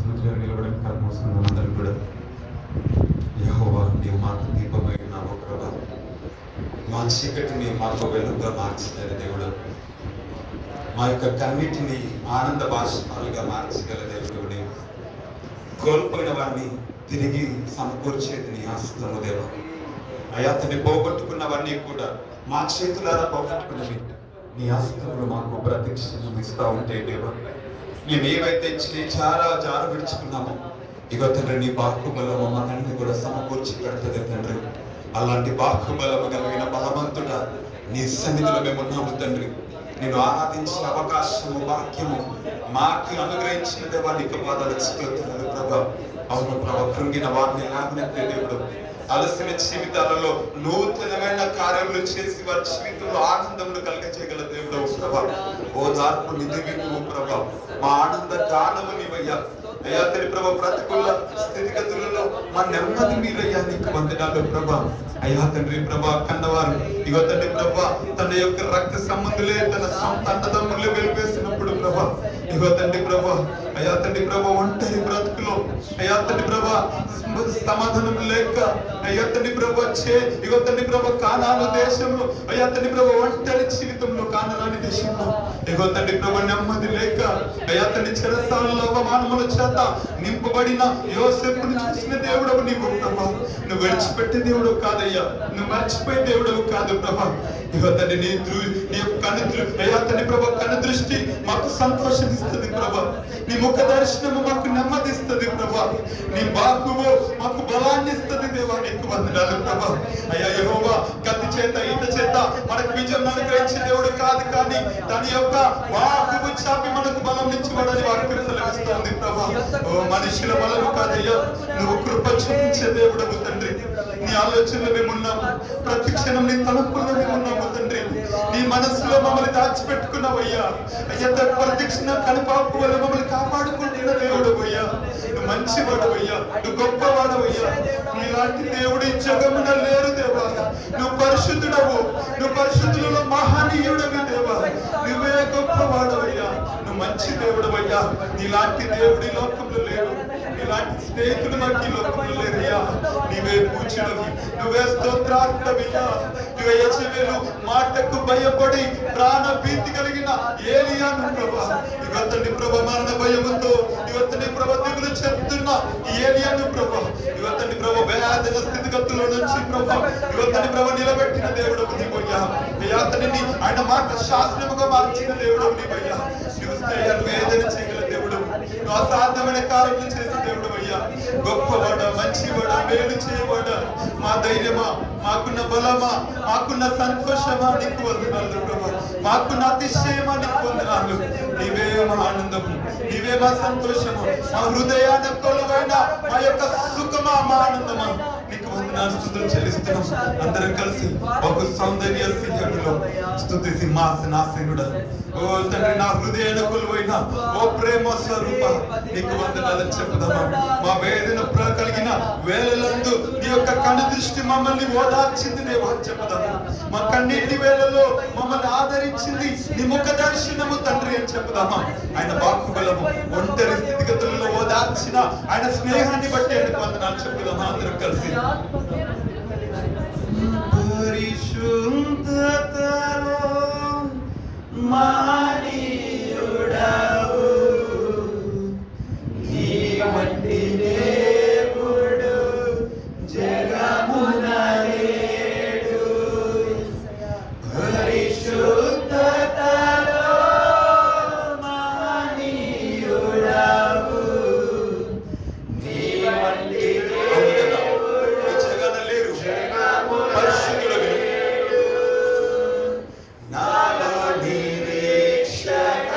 సముద్రం నిలబడిన కళ్ళు మూసుకున్నాం అందరూ కూడా. యెహోవా నీ మాకు దీపమై ఉన్నావు ప్రభా. మా చీకటిని మాకు వెలుగుగా మార్చగల దేవుడు, మా యొక్క కన్నిటిని ఆనంద బాష్పాలుగా మార్చగల దేవుడు నీవు. కోల్పోయిన వాడిని తిరిగి సమకూర్చేది నీ హస్తము దేవ. అయ్యా అతన్ని పోగొట్టుకున్నవన్నీ కూడా మా చేతులారా పోగొట్టుకున్నవి నీ హస్తములు మాకు ప్రత్యక్షం ఇస్తూ ఉంటే దేవా. మేము ఏవైతే చాలా జార విడుచుకున్నామో ఇగో తండ్రి నీ బాహుబలము మనందరినీ కూడా సమకూర్చి పెడుతుంది తండ్రి. అలాంటి బాహుబలము కలిగిన బలవంతుడా నీ సన్నిధిలో మేము ఉన్నాము తండ్రి. నేను ఆరాధించిన అవకాశము భాగ్యము మాకు అనుగ్రహించిన దేవా నీకు పాదాలు స్తోత్రాలు ప్రభా. అవును ప్రభా, కృంగిన వారిని లాగినట్టే దేవుడు అలసిన జీవితాలలో నూతనమైన కార్యములు చేసి వారి జీవితంలో ఆనందములు కలిగజేయగల దేవుడు ప్రభా. ఓదార్పు నిధివి నువ్వు ప్రభా. మా ఆనంద గానము నీవయ్యా. అయ్యా తండ్రి ప్రభా, ప్రతికూల స్థితిగతులలో మా నెమ్మది మీరయ్యా నీకు వందనాలు ప్రభా. అయ్యా తండ్రి ప్రభా, కన్నవారు ఇగో తండ్రి ప్రభా తన యొక్క రక్త సంబంధులే తన సొంత అన్నదమ్ములే వెలిపేసినప్పుడు ప్రభా ఇగో తండ్రి ప్రభా, అయ్యా తండ్రి ప్రభా ఒంటరి బ్రతుకులో అయ్యా తండ్రి ప్రభా సమాధానం లేక అయ్యా తండ్రి ప్రభా ఇగో తండ్రి ప్రభా కానాను దేశంలో అయ్యా తండ్రి ప్రభా ఒంటరి జీవితంలో కానాని దేశంలో ఇగో తండ్రి ప్రభా నెమ్మది లేక అయ్యా తండ్రి చెరసాలలో అవమానముల చేత నింపబడిన యోసేపును చూసిన దేవుడవు నీవు ప్రభా. నువ్వు విడిచిపెట్టే దేవుడు కాదయ్యా, నువ్వు మర్చిపోయే దేవుడవు కాదు ప్రభా. ఇగో తండ్రి నీ యొక్క అయ్యా తండ్రి ప్రభా కను దృష్టి మాకు సంతోషం ఇస్తుంది ప్రభా. నీ ముఖ దర్శనము మాకు నెమ్మదిస్తుంది ప్రభా. నీ బాహువు మాకు బలాన్ని ఇస్తుంది దేవా నీకు వందనాలు ప్రభా. అయ్యా యెహోవా కత్తి చేత ఈట చేత మనకు విజయం అనుగ్రహించే దేవుడు కాదు, కానీ దాని యొక్క బాహువు చాపి మనకు బలం ఇచ్చివాడని వాక్యం సెలవిస్తుంది ప్రభా. ఓ మనుషుల బలము కాదయ్యా, నువ్వు కృప చూపించే దేవుడవు తండ్రి. నీ ఆలోచనలో మేమున్నాము, ప్రతి క్షణం నీ తలంపుల్లో మేమున్నాము తండ్రి. నీ మనసులో మమ్మల్ని దాచిపెట్టుకున్నావయ్యా. అయ్యా ప్రతి క్షణం కనుపాపు వల్ల మమ్మల్ని కాపాడుకుంటున్న దేవుడు అయ్యా. నువ్వు మంచివాడవయ్యా, నువ్వు గొప్పవాడవయ్యా. నీలాంటి దేవుడు ఈ జగమున లేరు దేవా. నువ్వు పరిశుద్ధుడవు, నువ్వు పరిశుద్ధులలో మహనీయుడవి దేవా. నువ్వే గొప్పవాడవయ్యా, నువ్వు మంచి దేవుడవయ్యా. నీలాంటి దేవుడు ఈ లోకంలో లేరు, నీలాంటి స్నేహితుడు మాకు ఈ లోకంలో లేరయ్యా. నీవే పూజుడవి, నువ్వే స్తోత్రార్థమయ్యా. నువ్వే యెజబెలు మాటకు భయపడి ప్రాణ భీతి కలిగిన ఏలియాను ప్రభా. ఇవతని ప్రభా మరణ భయముతో ఇవతని ప్రభా దిగులు చెప్తున్న ఏలియాను ప్రభా. ఇవతని ప్రభా వేదన స్థితిగతుల నుంచి ప్రభా ఇవతని ప్రభా నిలబెట్టిన దేవుడు నీవయ్యా. అతనిని ఆయన మాట శాస్త్రముగా మార్చిన దేవుడు నీవయ్యా. వేదన చేయగల దేవుడు, నువ్వు అసాధ్యమైన కార్యములు చేసే దేవుడు అయ్యా. గొప్పవాడ, మంచివాడ, మేలు చేయవాడ, మా ధైర్యమా, మాకున్న బలమా, మాకున్న సంతోషమా నీకు వందనాలు ప్రభా. మాకున్న అతిశయమా నీకు వందనాలు. నీవే మా ఆనందము, నీవే మా సంతోషము, మా హృదయాన్ని కొలువైన మా యొక్క సుఖమా, మా ఆనందమా నీకు వందనాలు స్తుతులు చెల్లిస్తున్నాం. అందరం కలిసి ఒక సౌందర్య సింహంలో స్తుతి సింహాసనాసీనుడా, ఓ తండ్రి నా హృదయాన్ని కొలువైన ఓ ప్రేమ స్వరూప నీకు వందనాలని చెప్పుదామా. మా వేదన కలిగిన వేళలందు నీ యొక్క కను దృష్టి మమ్మల్ని ఓదార్చింది దేవా చెప్పుదాము. మా కన్నీటి వేళలో మమ్మల్ని ఆదరించింది నీ ముఖ దర్శనము తండ్రి అని చెప్పుదామా. ఆయన బాహుబలము ఒంటరి స్థితిగతులలో ఓదార్చిన ఆయన స్నేహాన్ని బట్టి ఆయనకు వందనాలు చెప్పుదామా. అందరం కలిసి పరిశుద్ధతలో మహనీయుడవు నీ వంటి దేవుడు జగమున లేడు. పరిశుద్ధతలో మహనీయుడవు నీ వంటి దేవుడు జగన లేరు. పరిశుద్ధుడవి నాలో నిరీక్షణ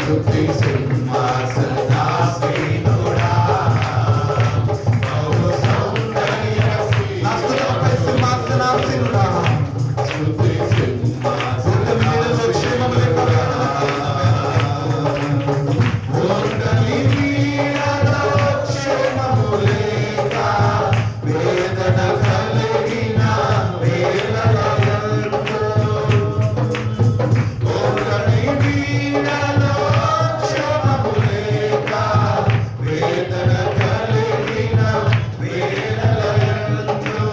స్తుతి సింహాసనాసీనుడా, బహు సౌందర్య నా స్తుతిపై సింహాసనాసీనుడా, స్తుతి సింహాసనాసీనుడా, క్షేమములే ఉండని వీడలో క్షేమములేక వేదన కలిగిన వేదనయందు, ఉండని వీడలో క్షేమములేక వేదన కలిగిన వేదనయందు,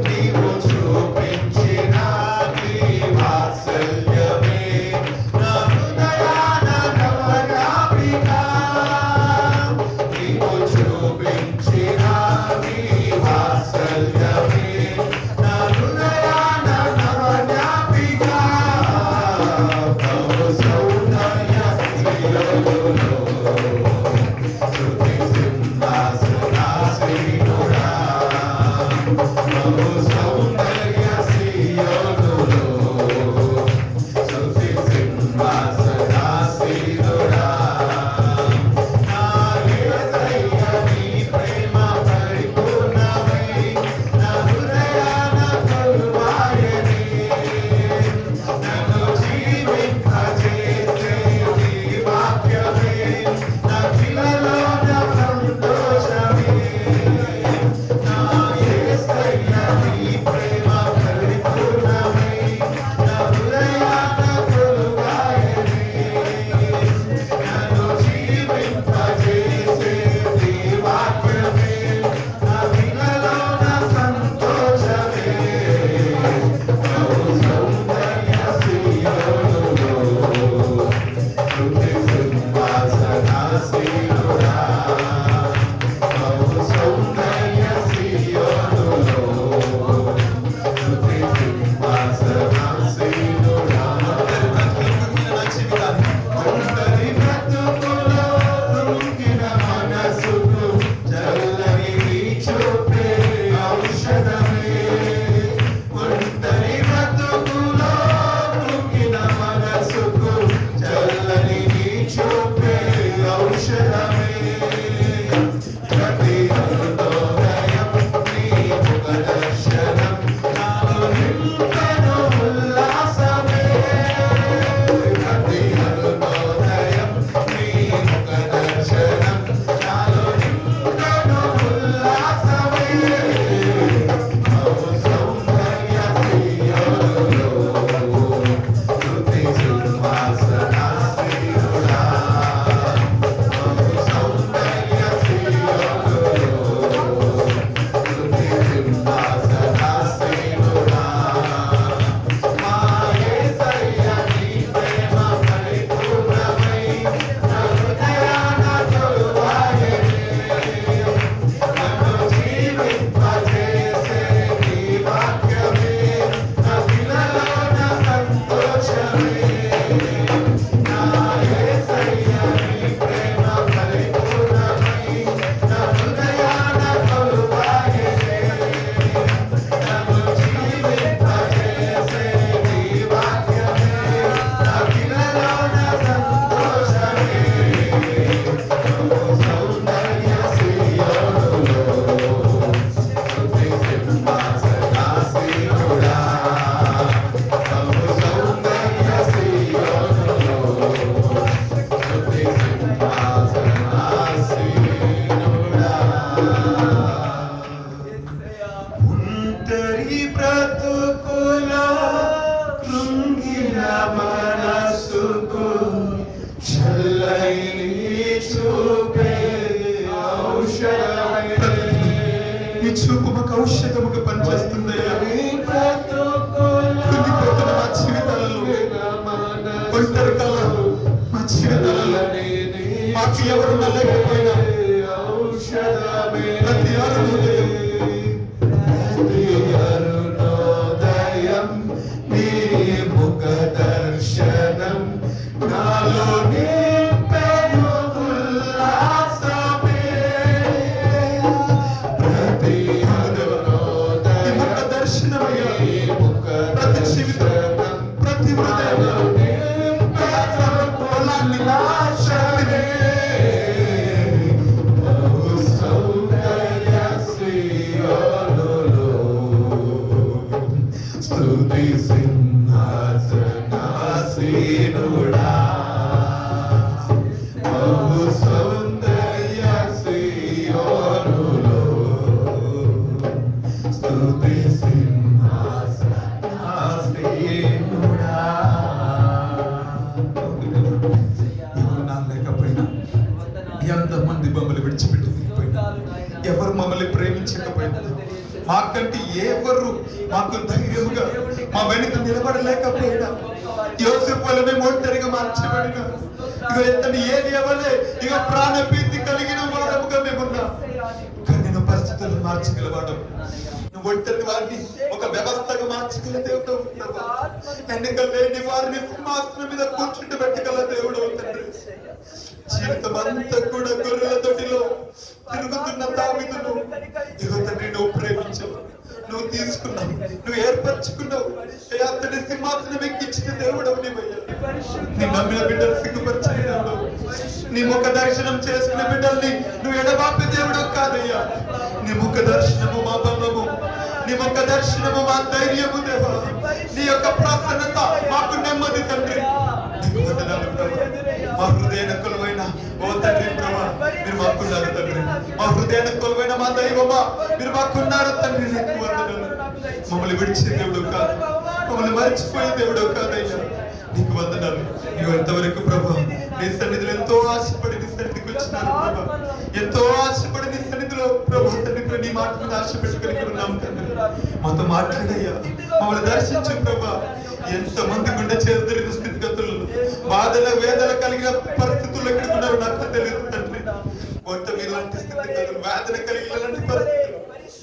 నీవు చూపించిన నీ వాత్సల్యమే నా హృదయాన నవజ్ఞాపిక, నీవు చూపించిన నీ వాత్సల్యమే నా హృదయాన నవజ్ఞాపిక, బహు సౌందర్య సియోనులో, స్తుతి సింహాసనాసీనుడా, బహు సౌందర్య సియోనులో, స్తుతి సింహాసనాసీనుడా, నా యేసయ్య నీ ప్రేమ పరిపూర్ణమై నా హృదయాన కొలువాయెనే, నన్ను జీవింపజేసే నీ వాక్యమే నాకిలలో నా సంతోషమే, నా యేసయ్య నీ ప్రేమ పరిపూర్ణమై నా హృదయాన కొలువాయెనే, నన్ను జీవింపజేసే నీ వాక్యమే నాకిలలో నా సంతోషమే, బహు సౌందర్య సియోనులో, స్తుతి సింహాసనాసీనుడా, బహు సౌందర్య సియోనులో, స్తుతి సింహాసనాసీనుడా, ఒంటరి బ్రతుకులో కృంగిన మనసుకు చల్లని నీ చూపే ఔషధమే, ఒంటరి బ్రతుకులో కృంగిన మనసుకు చల్లని నీ చూపే ఔషధమే, ప్రతి హృదయం నీ ముఖ దర్శనం నాలో నింపెను ఉల్లాసమే, ప్రతి హృదయం నీ ముఖ దర్శనం నాలో నింపెను ఉల్లాసమే, బహు సౌందర్య సియోనులో, స్తుతి సింహాసనాసీనుడా, బహు సౌందర్య సియోనులో, స్తుతి సింహాసనాసీనుడా, మా యేసయ్య నీ ప్రేమ పరిపూర్ణమై నా హృదయాన కొలువాయెనే, నన్ను జీవింపజేసే నీ వాక్యమే నాకిలలో నా సంతోషమే, నా యేసయ్య నీ ప్రేమ పరిపూర్ణమై నా హృదయాన కొలువాయెనే, నన్ను జీవింపజేసే నీ వాక్యమే నాకిలలో నా సంతోషమే, బహు సౌందర్య సియోనులో, స్తుతి సింహాసనాసీనుడా, బహు సౌందర్య సియోనులో, స్తుతి సింహాసనాసీనుడా, ఒంటరి బ్రతుకులో కృంగిన మనసుకు చల్లని చూపే ఔషధమే, నీ చూపు మాకు ఔషధముగా పనిచేస్తుందయ్యా, కృంగిపోతున్న మా జీవితాలలో, ఒంటరి కాలం మా జీవితాలలో మాకు ఎవరు లేకపోయినా ప్రతి అరుణోదయం నీ ముఖ దర్శనం నాలో నింపెను ఉల్లాసమే, ప్రతి అరుణోదయం ముఖ దర్శనమయ్యా, ప్రతి జీవితం ప్రతి హృదయం వినాశమే సౌందర్య సియోనులో స్తుతి సింహాసనాసీనుడా సౌందర్య సియోనులో స్తుతి సింహాసనాసీనుడా. ఎంతమంది మమ్మల్ని విడిచిపెట్టుకుపోయినా, ఎవరు మమ్మల్ని ప్రేమించకపోయినా, మాకంటే ఎవరు మాకు ధైర్యముగా మా వెనుక నిలబడలేకపోయినా, యోసేపు వలె మేము ఒంటరిగా మార్చబడినా, ఇక ఎత్తని ఏది ఎవలే ఇక ప్రాణభీతి కలిగిన వారముగా మేమున్నా, కానీ నువ్వు పరిస్థితులను మార్చగలవాడు. నువ్వు ఒంటరి వారిని ఒక వ్యవస్థగా మార్చగల దేవుడు, ఎన్నిక లేని వారిని సింహాసనం మీద కూర్చుంటూ పెట్టగల దేవుడు తండ్రి. జీవితం అంతా కూడా గొర్రెల తొట్టిలో తిరుగుతున్న దావీదును ఇగో తండ్రి నువ్వు ప్రేమించావు, నువ్వు తీసుకున్నావు, నువ్వు ఏర్పరచుకున్నావు. అతని సింహాసనం ఎక్కించిన దేవుడవు నీవయ్యా. నీ నమ్మిన బిడ్డలు సిగ్గుపరిచిన దేవుడు, నీ ముఖ దర్శనం చేసుకునే బిడ్డల్ని నువ్వు ఎడబాపే దేవుడు కాదయ్యా. నీ ముఖ దర్శనము మా బలము, నీ ముఖ దర్శనము మా ధైర్యము దేవా. నీ యొక్క ప్రసన్నత మాకు నెమ్మది తండ్రి. మా హృదయాన్ని కొలువైన ఓ తండ్రి ప్రభా, మీరు మాకున్నారు తండ్రి. మా హృదయాన్ని కొలువైన మా దైవమా, మీరు మాకున్నారు తండ్రి. నీకు వందనాలు. మమ్మల్ని విడిచే దేవుడు కాదు, మమ్మల్ని మర్చిపోయే దేవుడు కాదయ్యా. నీకు వందనాలు. నీవు ఎంతవరకు ప్రభా నీ సన్నిధిలో ఎంతో ఆశపడి నీ సన్నిధికి వచ్చినారు ప్రభా, ఎంతో ఆశపడి నీ సన్నిధిలో ప్రభా తండ్రి నీ మాట మీద ఆశ పెట్టుకుని ఉన్నాం తండ్రి. మాతో మాట్లాడయ్యా, మమ్మల్ని దర్శించు ప్రభా. ఎంతమంది గుండె చేదరిన స్థితిగతులు, బాధల వేదన కలిగిన పరిస్థితుల్లో ఎక్కడికి ఉన్నారో నాకు తెలియదు తండ్రి. కొంత మీలాంటి స్థితిగతులు, వేదన కలిగినలాంటి పరిస్థితులు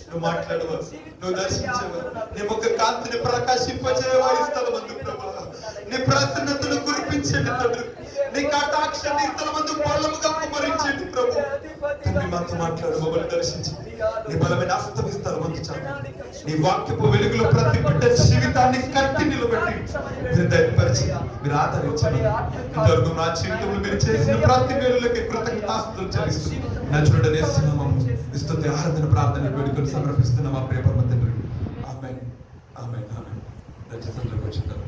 నువ్వు మాట్లాడవా, నువ్వు దర్శించవా, నీ ముఖ కాంతిని ప్రకాశింపజేయవా. ఈ స్థలం మందు ప్రభా నీ ప్రసన్నతను కురిపించండి తండ్రి. నీ కటాక్షాన్ని ఈ స్థలం మందు బలముగా కుమరించండి ప్రభు. తండ్రి మాతో మాట్లాడు, మమ్మల్ని దర్శించండి. నీ బలమైన అస్తమిస్తారు మందు చాలు. నీ వాక్యపు వెలుగులో ప్రతి బిడ్డ జీవితాన్ని కట్టి నిలబెట్టి మీరు ధైర్యపరిచి మీరు ఆదరించండి. ఇంతవరకు నా జీవితంలో మీరు చేసిన ప్రతి మేలులకి కృతజ్ఞతాస్తుతులు చెల్లిస్తూ నచ్చుడనే నామమున స్తుతి ఆరాధన ప్రార్థన వేడుకలు సమర్పిస్తున్న మా ప్రియ పరమ తండ్రి. ఆమేన్ ఆమేన్ ఆమేన్. దయచేసి అందరూ కూర్చుందాం.